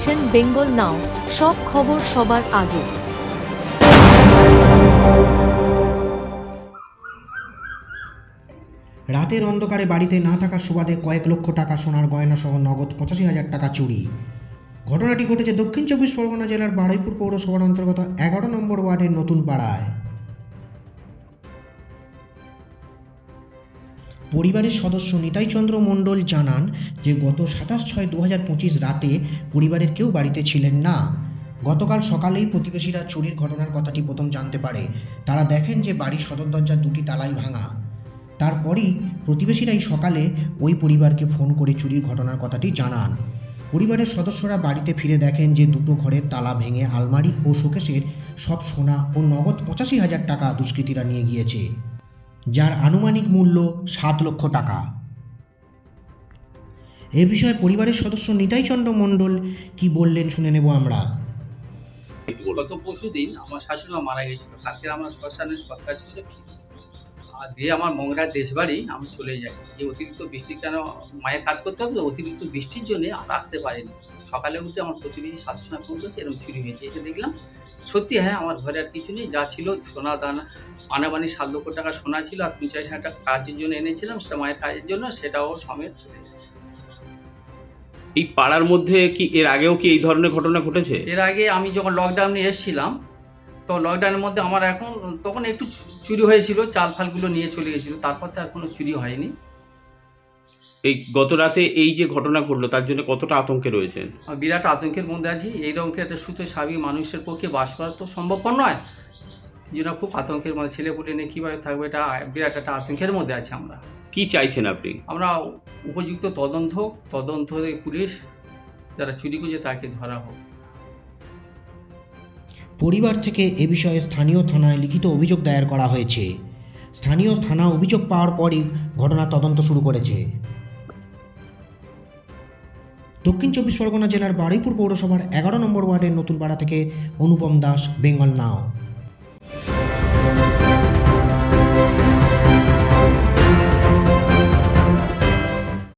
দেখছেন বেঙ্গল নাও, সব খবর সবার আগে। রাতের অন্ধকারে বাড়িতে না থাকার সুবাদে কয়েক লক্ষ টাকা সোনার গয়না সহ নগদ 85,000 টাকা চুরি। ঘটনাটি ঘটেছে দক্ষিণ 24 পরগনা জেলার বারুইপুর পৌরসভার অন্তর্গত 11 নম্বর ওয়ার্ডের নতুন পাড়ায়। পরিবারের সদস্য নিতাই চন্দ্র মণ্ডল জানান যে গত 27/6/2025 রাতে পরিবারের কেউ বাড়িতে ছিলেন না। গতকাল সকালেই প্রতিবেশীরা চুরির ঘটনার কথাটি প্রথম জানতে পারে। তারা দেখেন যে বাড়ির সদর দরজার দুটি তালাই ভাঙা। তারপরই প্রতিবেশীরাই সকালে ওই পরিবারকে ফোন করে চুরির ঘটনার কথাটি জানান। পরিবারের সদস্যরা বাড়িতে ফিরে দেখেন যে দুটো ঘরের তালা ভেঙে আলমারি ও শোকেসের সব সোনা ও নগদ 85,000 টাকা দুষ্কৃতীরা নিয়ে গিয়েছে, যার আনুমানিক মূল্য 7 লক্ষ টাকা। এ বিষয়ে পরিবারের সদস্য নিতাই চন্দ্র মণ্ডল কি বললেন শুনে নেব আমরা। গত পরশুদিন আমার শাশুড়িমা মারা গেছিল। কালকে আমার শ্মশানের সৎকার ছিল, আর দিয়ে আমার মংরার দেশবাড়ি আমি চলে যাই। এই অতিরিক্ত বৃষ্টি, কেন মায়ের কাজ করতে হবে তো, অতিরিক্ত বৃষ্টির জন্য আর আসতে পারিনি। সকালে উঠে আমার প্রতিবেশী 7টার সময় ফোন করেছে এরকম চুরি হয়েছে। এটা দেখলাম সত্যি, হ্যাঁ আমার ঘরে আর কিছু নেই, যা ছিল সোনা দানা আনাবানি 7 লক্ষ টাকা সোনা ছিল, আর 50,000 টাকা কাজের জন্য এনেছিলাম, সেটা মায়ের কাজের জন্য, সেটাও সমেত চলে গেছে। এই পাড়ার মধ্যে কি এর আগেও কি এই ধরনের ঘটনা ঘটেছে? এর আগে আমি যখন লকডাউনে এসেছিলাম, তো লকডাউনের মধ্যে আমার তখন একটু চুরি হয়েছিল, চাল ফালগুলো নিয়ে চলে গেছিলো, তারপর তো আর কোনো চুরি হয়নি। এই গত রাতে এই যে ঘটনা ঘটলো তার জন্য কতটা আতঙ্কে রয়েছেন? আমি বিরাট আতঙ্কের মধ্যে আছি। এইরকম একটা সুস্থ স্বাভাবিক মানুষের পক্ষে বাস করা তো সম্ভবপর নয়, যেন খুব আতঙ্কের মধ্যে, ছেলে পুলে নিয়ে কীভাবে থাকবে, এটা বিরাট একটা আতঙ্কের মধ্যে আছি আমরা। কি চাইছেন আপনি? আমরা উপযুক্ত তদন্ত পুলিশ যারা চুরি করছে তাকে ধরা হোক। পরিবার থেকে এ বিষয়ে স্থানীয় থানায় লিখিত অভিযোগ দায়ের করা হয়েছে। স্থানীয় থানা অভিযোগ পাওয়ার পরই ঘটনার তদন্ত শুরু করেছে। দক্ষিণ 24 পরগনা জেলার বারুইপুর পৌরসভার 11 নম্বর ওয়ার্ডের নতুন পাড়া থেকে অনুপম দাস, বেঙ্গল নাও।